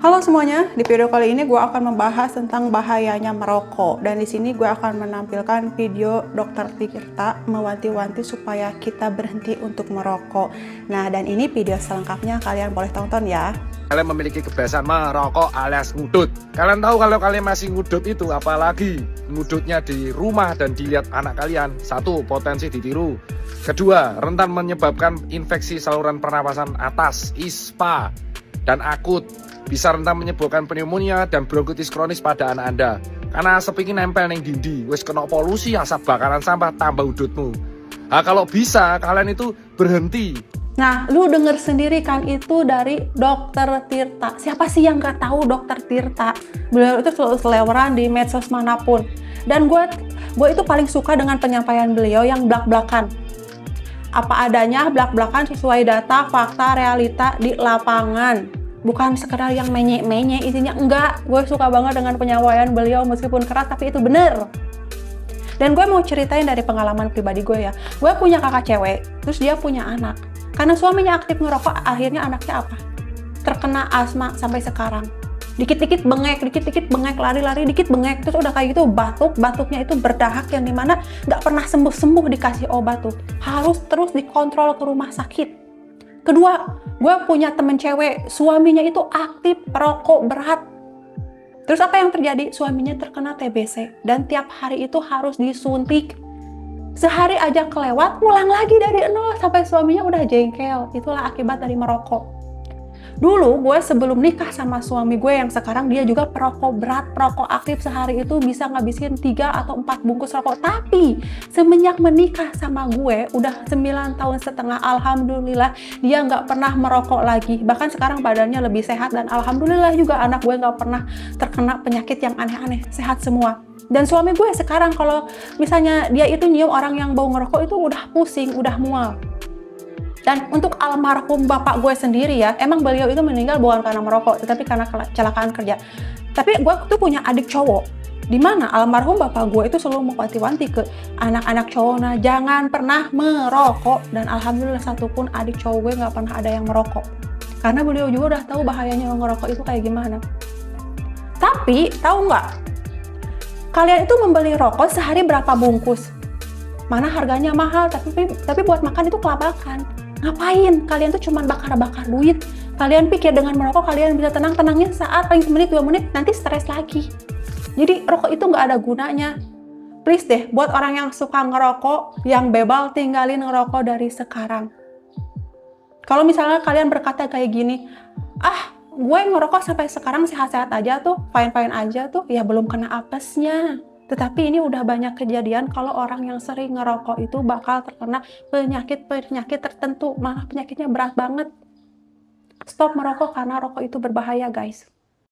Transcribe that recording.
Halo semuanya, di video kali ini gue akan membahas tentang bahayanya merokok. Dan di sini gue akan menampilkan video Dr. Tirta mewanti-wanti supaya kita berhenti untuk merokok. Nah, dan ini video selengkapnya, kalian boleh tonton ya. Kalian memiliki kebiasaan merokok alias ngudut. Kalian tahu kalau kalian masih ngudut itu, apalagi ngudutnya di rumah dan dilihat anak kalian. Satu, potensi ditiru. Kedua, rentan menyebabkan infeksi saluran pernapasan atas, ISPA, dan akut. Bisa rentan menyebabkan pneumonia dan bronkitis kronis pada anak Anda. Karena asap ini nempel neng dindi, wis kena polusi, asap bakaran sampah tambah udutmu. Nah, kalau bisa kalian itu berhenti. Nah, lu denger sendiri kan itu dari Dr. Tirta. Siapa sih yang gak tahu Dr. Tirta? Beliau itu selalu seleweran di medsos manapun. Dan gue itu paling suka dengan penyampaian beliau yang blak-blakan. Apa adanya, blak-blakan sesuai data, fakta, realita di lapangan. Bukan sekedar yang menye-menye, isinya enggak. Gue suka banget dengan penyampaian beliau meskipun keras, tapi itu bener. Dan gue mau ceritain dari pengalaman pribadi gue ya. Gue punya kakak cewek, terus dia punya anak. Karena suaminya aktif ngerokok, akhirnya anaknya apa? Terkena asma sampai sekarang. Dikit-dikit bengek, lari-lari, dikit bengek. Terus udah kayak gitu batuknya itu berdahak yang dimana nggak pernah sembuh-sembuh dikasih obat tuh. Harus terus dikontrol ke rumah sakit. Kedua, gue punya temen cewek, suaminya itu aktif perokok berat. Terus apa yang terjadi? Suaminya terkena TBC dan tiap hari itu harus disuntik. Sehari aja kelewat, pulang lagi dari nol sampai suaminya udah jengkel. Itulah akibat dari merokok. Dulu gue sebelum nikah sama suami gue yang sekarang dia juga perokok berat, perokok aktif, sehari itu bisa ngabisin 3 atau 4 bungkus rokok. Tapi semenjak menikah sama gue udah 9 tahun setengah, alhamdulillah dia nggak pernah merokok lagi. Bahkan sekarang badannya lebih sehat dan alhamdulillah juga anak gue nggak pernah terkena penyakit yang aneh-aneh, sehat semua. Dan suami gue sekarang kalau misalnya dia itu nyium orang yang bau ngerokok itu udah pusing, udah mual. Dan untuk almarhum bapak gue sendiri ya, emang beliau itu meninggal bukan karena merokok, tetapi karena kecelakaan kerja. Tapi gue tuh punya adik cowok, di mana almarhum bapak gue itu selalu mewanti-wanti ke anak-anak cowok, nah jangan pernah merokok. Dan alhamdulillah satupun adik cowok gue nggak pernah ada yang merokok. Karena beliau juga udah tahu bahayanya ngerokok itu kayak gimana. Tapi tahu nggak? Kalian itu membeli rokok sehari berapa bungkus? Mana harganya mahal, tapi buat makan itu kelabakan. Ngapain? Kalian tuh cuma bakar-bakar duit. Kalian pikir dengan merokok kalian bisa tenang-tenangnya saat paling semenit 2 menit, nanti stres lagi. Jadi rokok itu nggak ada gunanya. Please deh, buat orang yang suka ngerokok, yang bebal, tinggalin ngerokok dari sekarang. Kalau misalnya kalian berkata kayak gini, gue ngerokok sampai sekarang sehat-sehat aja tuh, fine-fine aja tuh, ya belum kena apesnya. Tetapi ini udah banyak kejadian kalau orang yang sering ngerokok itu bakal terkena penyakit tertentu, malah penyakitnya berat banget. Stop merokok karena rokok itu berbahaya, guys.